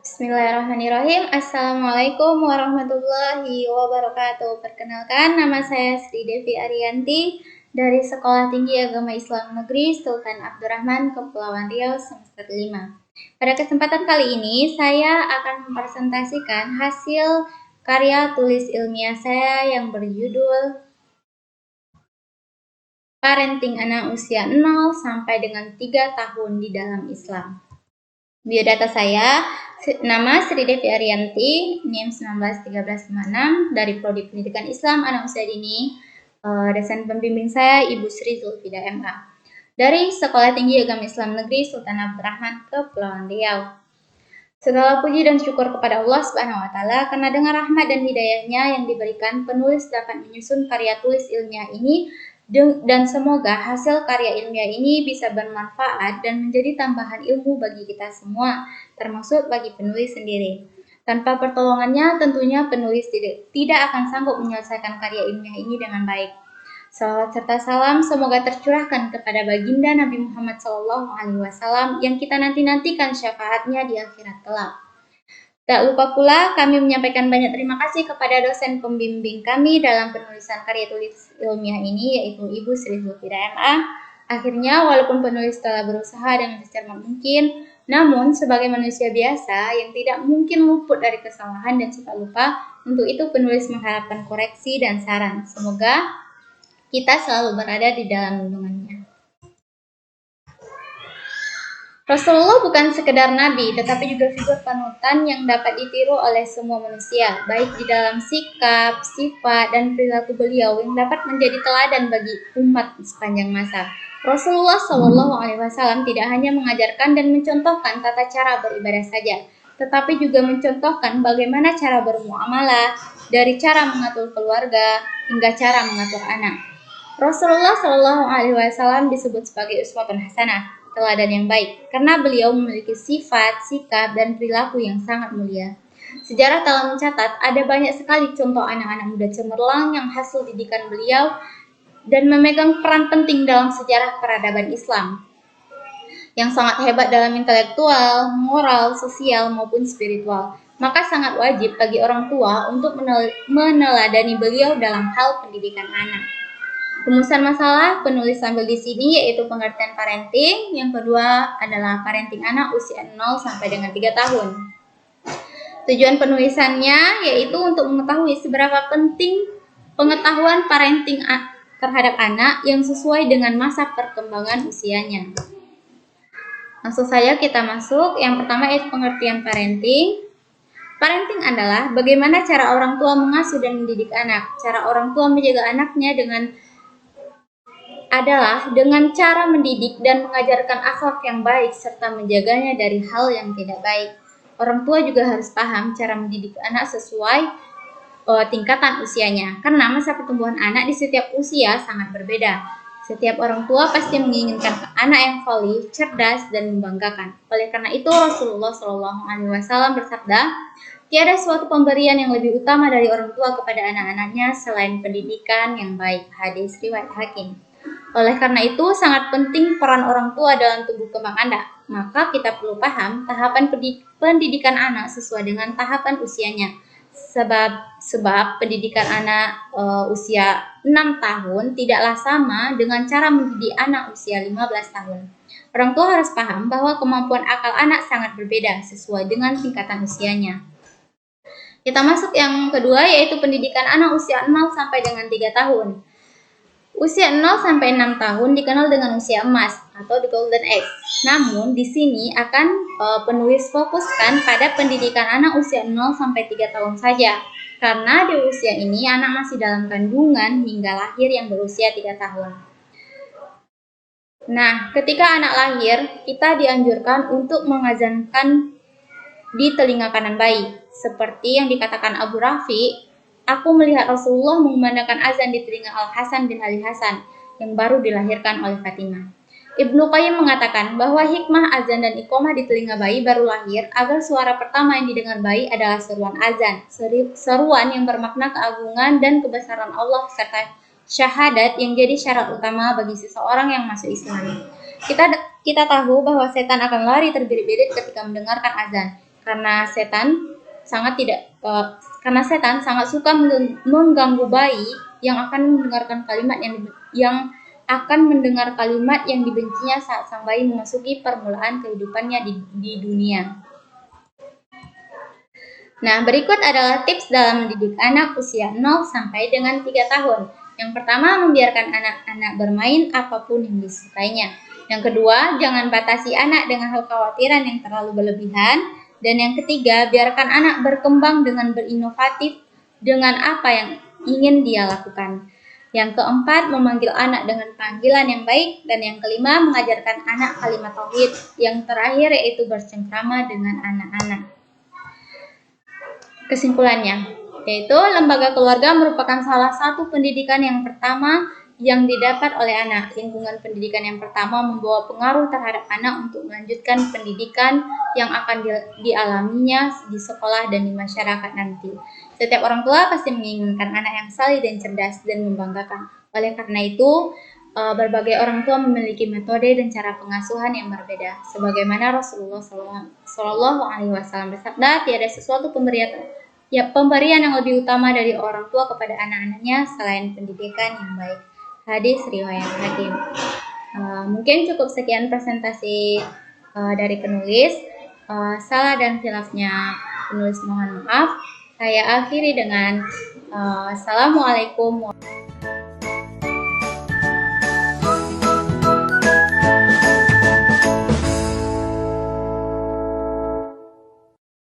Bismillahirrahmanirrahim. Assalamualaikum warahmatullahi wabarakatuh. Perkenalkan, nama saya Sri Devi Ariyanti dari Sekolah Tinggi Agama Islam Negeri Sultan Abdurrahman, Kepulauan Riau, semester 5. Pada kesempatan kali ini, saya akan mempresentasikan hasil karya tulis ilmiah saya yang berjudul Parenting Anak Usia 0 sampai dengan 3 tahun di dalam Islam. Biodata saya, nama Sri Devi Ariyanti, NIM 191356 dari Prodi Pendidikan Islam Anak Usia Dini. Dosen pembimbing saya Ibu Sri Zulfida MA dari Sekolah Tinggi Agama Islam Negeri Sultan Abdurrahman, Kepulauan Riau. Segala puji dan syukur kepada Allah Subhanahu wa Ta'ala karena dengan rahmat dan hidayahnya yang diberikan, penulis dapat menyusun karya tulis ilmiah ini, dan semoga hasil karya ilmiah ini bisa bermanfaat dan menjadi tambahan ilmu bagi kita semua, termasuk bagi penulis sendiri. Tanpa pertolongannya, tentunya penulis tidak akan sanggup menyelesaikan karya ilmiah ini dengan baik. Salawat serta salam semoga tercurahkan kepada baginda Nabi Muhammad SAW yang kita nanti-nantikan syafaatnya di akhirat kelak. Tak lupa pula kami menyampaikan banyak terima kasih kepada dosen pembimbing kami dalam penulisan karya tulis ilmiah ini, yaitu Ibu Sri Zulfida MA. Akhirnya, walaupun penulis telah berusaha dengan secermat mungkin, namun sebagai manusia biasa yang tidak mungkin luput dari kesalahan dan suka lupa, untuk itu penulis mengharapkan koreksi dan saran. Semoga kita selalu berada di dalam lindungannya. Rasulullah bukan sekedar nabi, tetapi juga figur panutan yang dapat ditiru oleh semua manusia, baik di dalam sikap, sifat, dan perilaku beliau yang dapat menjadi teladan bagi umat sepanjang masa. Rasulullah SAW tidak hanya mengajarkan dan mencontohkan tata cara beribadah saja, tetapi juga mencontohkan bagaimana cara bermuamalah, dari cara mengatur keluarga hingga cara mengatur anak. Rasulullah SAW disebut sebagai uswatun hasanah, teladan yang baik, karena beliau memiliki sifat, sikap, dan perilaku yang sangat mulia. Sejarah telah mencatat ada banyak sekali contoh anak-anak muda cemerlang yang hasil didikan beliau dan memegang peran penting dalam sejarah peradaban Islam, yang sangat hebat dalam intelektual, moral, sosial, maupun spiritual. Maka sangat wajib bagi orang tua untuk meneladani beliau dalam hal pendidikan anak. Rumusan masalah penulis ambil di sini yaitu pengertian parenting. Yang kedua adalah parenting anak usia 0 sampai dengan 3 tahun. Tujuan penulisannya yaitu untuk mengetahui seberapa penting pengetahuan parenting terhadap anak yang sesuai dengan masa perkembangan usianya. Langsung saja kita masuk. Yang pertama yaitu pengertian parenting. Parenting adalah bagaimana cara orang tua mengasuh dan mendidik anak. Cara orang tua menjaga anaknya adalah dengan cara mendidik dan mengajarkan akhlak yang baik serta menjaganya dari hal yang tidak baik. Orang tua juga harus paham cara mendidik anak sesuai tingkatan usianya, karena masa pertumbuhan anak di setiap usia sangat berbeda. Setiap orang tua pasti menginginkan anak yang valid, cerdas, dan membanggakan. Oleh karena itu Rasulullah SAW bersabda, tiada suatu pemberian yang lebih utama dari orang tua kepada anak-anaknya selain pendidikan yang baik. Hadis riwayat Hakim. Oleh karena itu, sangat penting peran orang tua dalam tumbuh kembang anak. Maka kita perlu paham tahapan pendidikan anak sesuai dengan tahapan usianya. Sebab pendidikan anak usia 6 tahun tidaklah sama dengan cara mendidik anak usia 15 tahun. Orang tua harus paham bahwa kemampuan akal anak sangat berbeda sesuai dengan tingkatan usianya. Kita masuk yang kedua yaitu pendidikan anak usia 0 sampai dengan 3 tahun. Usia 0 sampai 6 tahun dikenal dengan usia emas atau the golden age. Namun di sini akan penulis fokuskan pada pendidikan anak usia 0 sampai 3 tahun saja. Karena di usia ini anak masih dalam kandungan hingga lahir yang berusia 3 tahun. Nah, ketika anak lahir, kita dianjurkan untuk mengazankan di telinga kanan bayi. Seperti yang dikatakan Abu Rafi, aku melihat Rasulullah mengumandangkan azan di telinga Al-Hasan bin Ali Hasan yang baru dilahirkan oleh Fatimah. Ibnu Qayyim mengatakan bahwa hikmah azan dan iqamah di telinga bayi baru lahir agar suara pertama yang didengar bayi adalah seruan azan, seruan yang bermakna keagungan dan kebesaran Allah serta syahadat yang jadi syarat utama bagi seseorang yang masuk Islam. Kita tahu bahwa setan akan lari terbirit-birit ketika mendengarkan azan, karena setan sangat suka mengganggu bayi yang akan mendengar kalimat yang dibencinya saat sang bayi memasuki permulaan kehidupannya di dunia. Nah, berikut adalah tips dalam mendidik anak usia 0 sampai dengan 3 tahun. Yang pertama, membiarkan anak-anak bermain apapun yang disukainya. Yang kedua, jangan batasi anak dengan kekhawatiran yang terlalu berlebihan. Dan yang ketiga, biarkan anak berkembang dengan berinovatif dengan apa yang ingin dia lakukan. Yang keempat, memanggil anak dengan panggilan yang baik. Dan yang kelima, mengajarkan anak kalimat tauhid. Yang terakhir yaitu bercengkrama dengan anak-anak. Kesimpulannya, yaitu lembaga keluarga merupakan salah satu pendidikan yang pertama yang didapat oleh anak. Lingkungan pendidikan yang pertama membawa pengaruh terhadap anak untuk melanjutkan pendidikan yang akan dialaminya di sekolah dan di masyarakat nanti. Setiap orang tua pasti menginginkan anak yang saleh dan cerdas dan membanggakan. Oleh karena itu, berbagai orang tua memiliki metode dan cara pengasuhan yang berbeda. Sebagaimana Rasulullah Shallallahu Alaihi Wasallam bersabda, tiada sesuatu pemberian yang lebih utama dari orang tua kepada anak-anaknya selain pendidikan yang baik. Hadis riwayat Hakim. Mungkin cukup sekian presentasi dari penulis. Salah dan khilafnya penulis mohon maaf. Saya akhiri dengan Assalamualaikum warahmatullahi wabarakatuh.